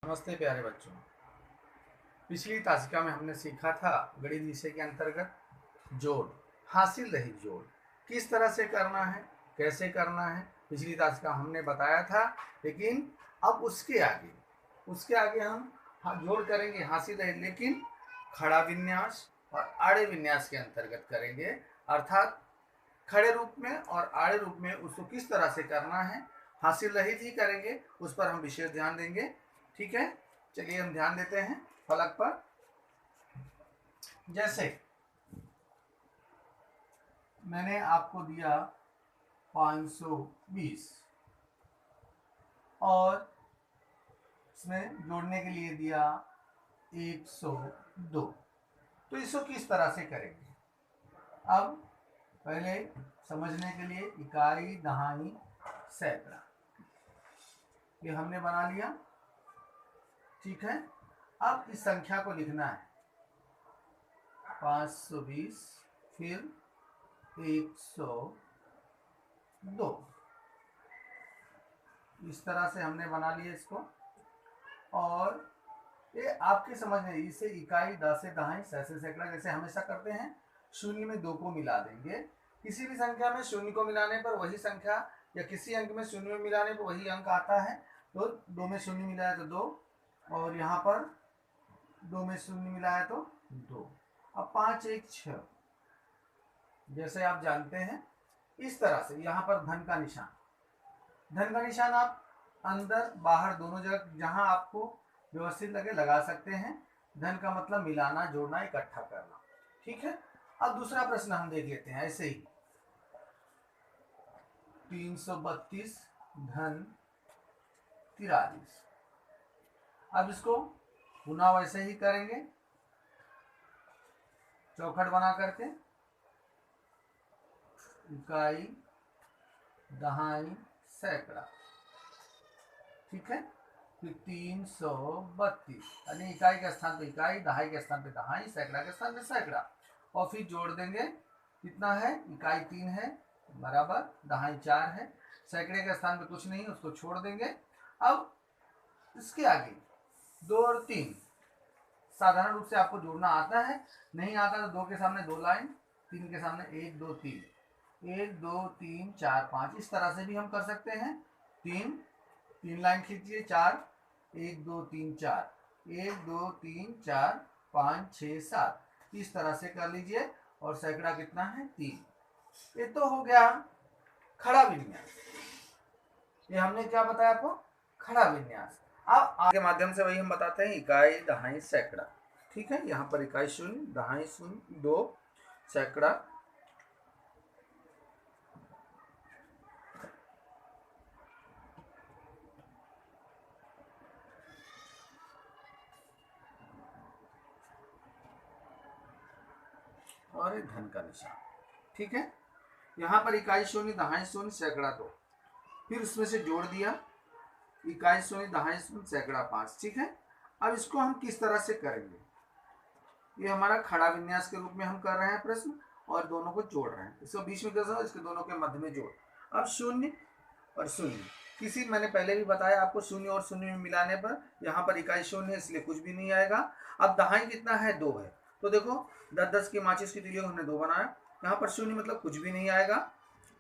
नमस्ते प्यारे बच्चों। पिछली तासिका में हमने सीखा था गणित विषय के अंतर्गत जोड़, हासिल रहित जोड़ किस तरह से करना है, कैसे करना है। पिछली तासिका हमने बताया था, लेकिन अब उसके आगे हम जोड़ करेंगे हासिल रहित, लेकिन खड़ा विन्यास और आड़े विन्यास के अंतर्गत करेंगे। अर्थात खड़े रूप में और आड़े रूप में उसको किस तरह से करना है, हासिल रहित ही करेंगे, उस पर हम विशेष ध्यान देंगे। ठीक है, चलिए हम ध्यान देते हैं फलक पर। जैसे मैंने आपको दिया 520 और इसमें जोड़ने के लिए दिया 102, तो इसको किस तरह से करेंगे। अब पहले समझने के लिए इकाई, दहाई, सैकड़ा ये हमने बना लिया। ठीक है, अब इस संख्या को लिखना है 520 फिर 102, इस तरह से हमने बना लिया इसको। और ये आपके समझ में, इसे इकाई, दसे, दहाई, सैसे, सैकड़ा जैसे हमेशा करते हैं, शून्य में 2 को मिला देंगे। किसी भी संख्या में शून्य को मिलाने पर वही संख्या, या किसी अंक में शून्य में मिलाने पर वही अंक आता है। तो 2 में शून्य मिलाया तो 2, और यहाँ पर 2 में शून्य मिलाया तो 2। अब 5 1 6, जैसे आप जानते हैं इस तरह से। यहाँ पर धन का निशान आप अंदर बाहर दोनों जगह जहां आपको व्यवस्थित लगे लगा सकते हैं। धन का मतलब मिलाना, जोड़ना, इकट्ठा करना। ठीक है, अब दूसरा प्रश्न हम देख लेते हैं ऐसे ही। 332 धन 43। अब इसको पुनः वैसे ही करेंगे, चौखट बना करके। इकाई, दहाई, सैकड़ा। ठीक है, फिर 332 यानी इकाई के स्थान पे इकाई, दहाई के स्थान पे दहाई, सैकड़ा के स्थान पे सैकड़ा। और फिर जोड़ देंगे, कितना है, इकाई 3 है बराबर, दहाई 4 है, सैकड़े के स्थान पे कुछ नहीं, उसको छोड़ देंगे। अब इसके आगे 2 और 3 साधारण रूप से आपको जोड़ना आता है, नहीं आता तो 2 के सामने 2 लाइन, 3 के सामने 1 2 3, 1 2 3 4 5, इस तरह से भी हम कर सकते हैं। 3 लाइन खींचिए, 4 1 2 3 4, 1 2 3 4 5 6 7, इस तरह से कर लीजिए। और सैकड़ा कितना है, 3। ये तो हो गया खड़ा विन्यास। ये हमने क्या बताया आपको, खड़ा विन्यास। अब आगे माध्यम से वही हम बताते हैं, इकाई, दहाई, सैकड़ा। ठीक है, यहाँ पर इकाई 0, दहाई 0, 2, सैकड़ा। और एक धन का निशान। ठीक है, यहाँ पर इकाई 0, दहाई 0, सैकड़ा 2, फिर उसमें से जोड़ दिया, इकाई 0, दहाई 0, सैकड़ा 5। ठीक है, अब इसको हम किस तरह से करेंगे, ये हमारा खड़ा विन्यास के रूप में हम कर रहे हैं प्रश्न, और दोनों को जोड़ रहे हैं। इसको बीच में कैसे, इसके दोनों के मध्य में जोड़। अब 0 और 0, किसी, मैंने पहले भी बताया आपको, 0 और 0 में मिलाने पर यहाँ पर इकाई 0 है इसलिए कुछ भी नहीं आएगा। अब दहाई कितना है, 2 है, तो देखो 10-10 की माचिस की तीलियों हमने 2 बनाया, यहाँ पर 0 मतलब कुछ भी नहीं आएगा।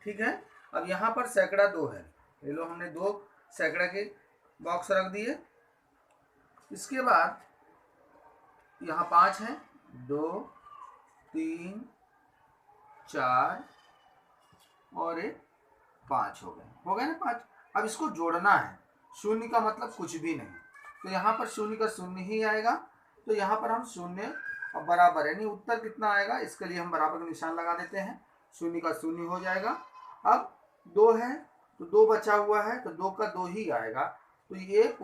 ठीक है, अब यहाँ पर सैकड़ा 2 है, ले लो, हमने 2 सैकड़ा के बॉक्स रख दिए। इसके बाद यहाँ 5 है, 2 3 4 और एक 5 हो गए ना 5। अब इसको जोड़ना है, 0 का मतलब कुछ भी नहीं, तो यहाँ पर 0 का 0 ही आएगा। तो यहाँ पर हम 0 और बराबर, यानी उत्तर कितना आएगा, इसके लिए हम बराबर का निशान लगा देते हैं, 0 का 0 हो जाएगा। अब 2 है तो 2 बचा हुआ है, तो 2 का 2 ही आएगा, तो ये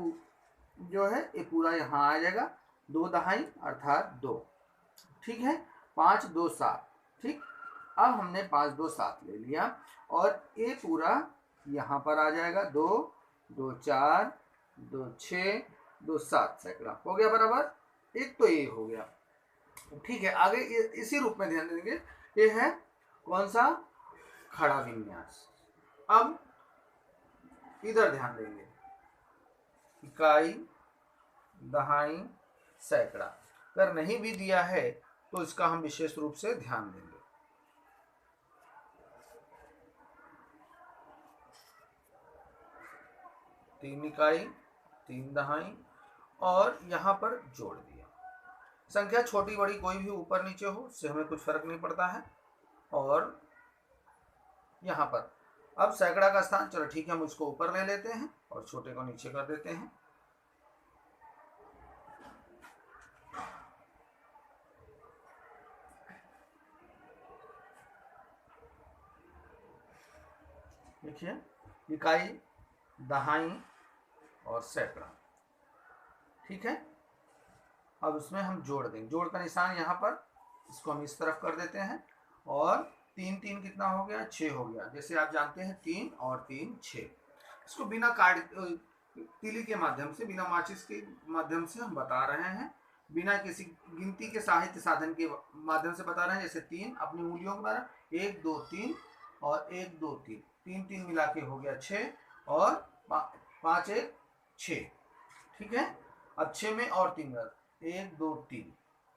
जो है ये पूरा यहाँ आ जाएगा, 2 दहाई अर्थात 2। ठीक है, 5 2 7। ठीक, अब हमने 5 2 7 ले लिया, और ये पूरा यहाँ पर आ जाएगा, 2 2 4 2 6 2 7 सैकड़ा हो गया बराबर। एक तो ये हो गया। ठीक है, आगे इसी रूप में ध्यान देंगे, ये है कौन सा, खड़ा विन्यास। अब इधर ध्यान देंगे, इकाई, दहाई सैकड़ा। अगर नहीं भी दिया है तो इसका हम विशेष रूप से ध्यान देंगे। तीन इकाई, तीन दहाई और यहाँ पर जोड़ दिया। संख्या छोटी बड़ी कोई भी ऊपर नीचे हो उससे हमें कुछ फर्क नहीं पड़ता है। और यहाँ पर अब सैकड़ा का स्थान, चलो ठीक है, हम उसको ऊपर ले लेते हैं और छोटे को नीचे कर देते हैं। देखिए, इकाई, दहाई और सैकड़ा, ठीक है। अब उसमें हम जोड़ देंगे, जोड़ का निशान यहाँ पर, इसको हम इस तरफ कर देते हैं। और तीन तीन कितना हो गया, 6 हो गया। जैसे आप जानते हैं 3 और 3 6। इसको बिना तीली के माध्यम से, बिना माचिस के माध्यम से हम बता रहे हैं, बिना किसी गिनती के साहित्य साधन के माध्यम से बता रहे हैं। जैसे 3 अपनी उंगलियों के द्वारा 1 2 3 और 1 2 3, 3 3 मिला के हो गया 6 और 5 1 6, ठीक है। अब 6 में और 3 1 2 3,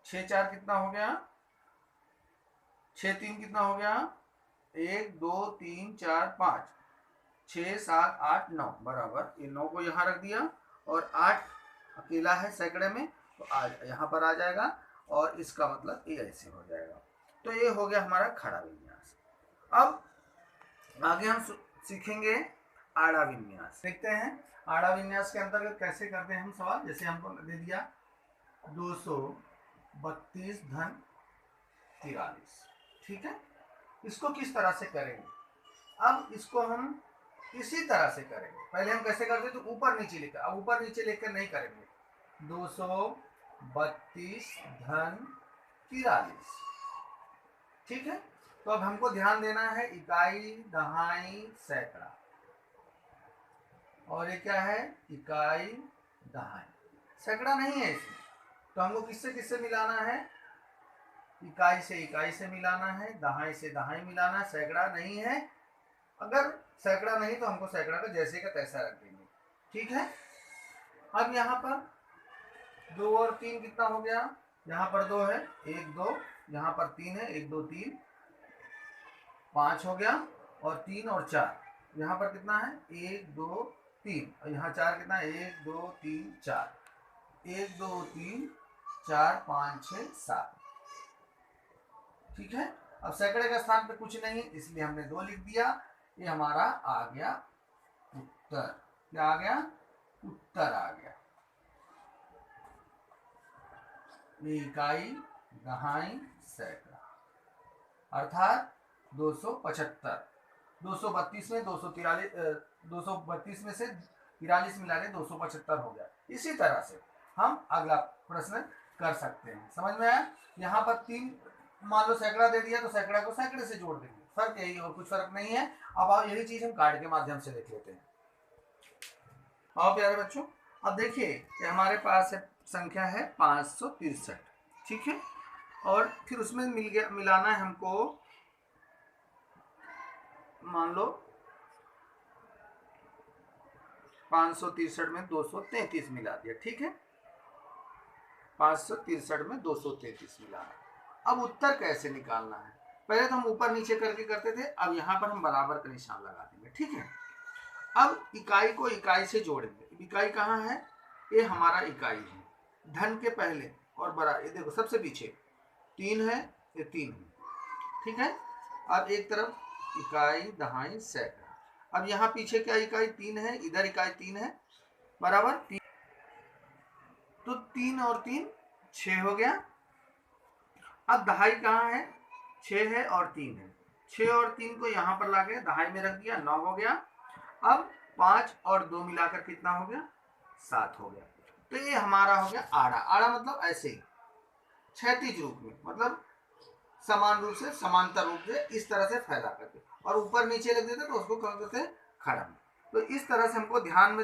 6 4 कितना हो गया, 6 3 कितना हो गया, 1 2 3 4 5, 6 7 8 9 बराबर। ये 9 को यहाँ रख दिया और 8 अकेला है सैकड़े में तो यहाँ पर आ जाएगा और इसका मतलब ये ऐसे हो जाएगा। तो ये हो गया हमारा खड़ा विन्यास। अब आगे हम सीखेंगे आड़ा विन्यास। देखते हैं आड़ा विन्यास के अंतर्गत कैसे करते हैं हम सवाल। जैसे हमको दे दिया 232 धन 43, ठीक है। इसको किस तरह से करेंगे, अब इसको हम इसी तरह से करेंगे। पहले हम कैसे करते तो ऊपर नीचे लिखकर, अब ऊपर नीचे लिखकर नहीं करेंगे। 232 धन 43, ठीक है। तो अब हमको ध्यान देना है इकाई, दहाई, सैकड़ा, और ये क्या है, इकाई, दहाई। सैकड़ा नहीं है इसमें, तो हमको किससे किससे मिलाना है, इकाई से मिलाना है, दहाई से दहाई मिलाना है। सैकड़ा नहीं है, अगर सैकड़ा नहीं तो हमको सैकड़ा का जैसे का तैसा रख देंगे, ठीक है। अब यहाँ पर 2 और 3 कितना हो गया, यहाँ पर 2 है, 1 2, यहाँ पर 3 है, 1 2 3, 5 हो गया। और 3 और 4, यहाँ पर कितना है, 1 2 3, और यहाँ 4 कितना है, 1 2 3 4, 1 2 3 4 5 6 7, ठीक है। अब सैकड़े के स्थान पे कुछ नहीं इसलिए हमने 2 लिख दिया। ये हमारा आ गया उत्तर। क्या आ गया, उत्तर आ गया। ये इकाई, दहाई, सैकड़ा, अर्थात 275। 232 में 232 में से 43 मिला के 275 हो गया। इसी तरह से हम अगला प्रश्न कर सकते हैं। समझ में आया। यहाँ पर 3 मान लो सैकड़ा दे दिया तो सैकड़ा को सैकड़े से जोड़ देंगे, फर्क यही, और कुछ फर्क नहीं है। अब आओ यही चीज हम कार्ड के माध्यम से देख लेते हैं। आओ प्यारे बच्चों, अब देखिए कि हमारे पास है संख्या है 563, ठीक है। और फिर उसमें मिलाना है हमको, मान लो 563 में 233 मिला दिया, ठीक है। 563 में 233 मिलाना। अब उत्तर कैसे निकालना है, पहले तो हम ऊपर नीचे करके करते थे, अब यहाँ पर हम बराबर का निशान लगा देंगे, ठीक है। अब इकाई को इकाई से जोड़ेंगे। इकाई कहाँ है, ये हमारा इकाई है, धन के पहले और बड़ा, ये देखो सबसे पीछे 3 है, ये 3 है, ठीक है। अब एक तरफ इकाई, दहाई, सैकड़ा। अब यहाँ पीछे क्या इकाई 3 है, इधर इकाई 3 है, बराबर 3, तो 3 और 3 6 हो गया। अब दहाई कहाँ है, 6 है और 3 है, 6 और 3 को यहाँ पर लाके दहाई में रख दिया, 9 हो गया। अब 5 और 2 मिलाकर कितना हो गया, 7 हो गया। तो ये हमारा हो गया आड़ा। आड़ा मतलब ऐसे ही क्षैतिज रूप में, मतलब समान रूप से, समांतर रूप से इस तरह से फैला करके, और ऊपर नीचे लग देते तो उसको क्या कहते हैं, खड़म। तो इस तरह से हमको ध्यान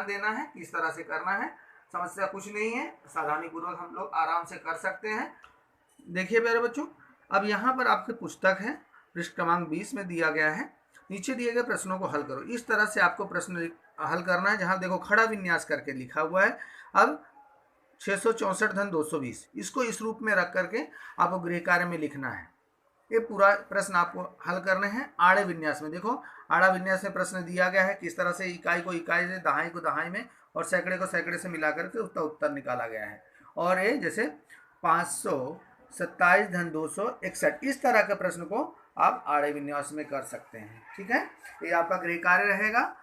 देना है, इस तरह से करना है। समस्या कुछ नहीं है, सावधानी पूर्वक हम लोग आराम से कर सकते हैं। देखिए प्यारे बच्चों, अब यहाँ पर आपकी पुस्तक है, पृष्ठ क्रमांक 20 में दिया गया है, नीचे दिए गए प्रश्नों को हल करो। इस तरह से आपको प्रश्न हल करना है, जहाँ देखो खड़ा विन्यास करके लिखा हुआ है। अब 664 धन 220, इसको इस रूप में रख करके आपको गृह कार्य में लिखना है। ये पूरा प्रश्न आपको हल करने हैं आड़े विन्यास में। देखो आड़ा विन्यास में प्रश्न दिया गया है किस तरह से इकाई को इकाई से, दहाई को दहाई में और सैकड़े को सैकड़े से मिला करके उसका उत्तर निकाला गया है। और ये जैसे 527 धन 261, इस तरह के प्रश्न को आप आड़े विन्यास में कर सकते हैं। ठीक है, ये आपका गृह कार्य रहेगा।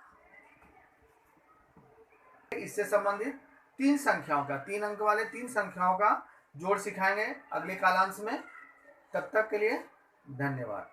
इससे संबंधित 3 संख्याओं का, 3 अंक वाले 3 संख्याओं का जोड़ सिखाएंगे अगले कालांश में। तब तक के लिए धन्यवाद।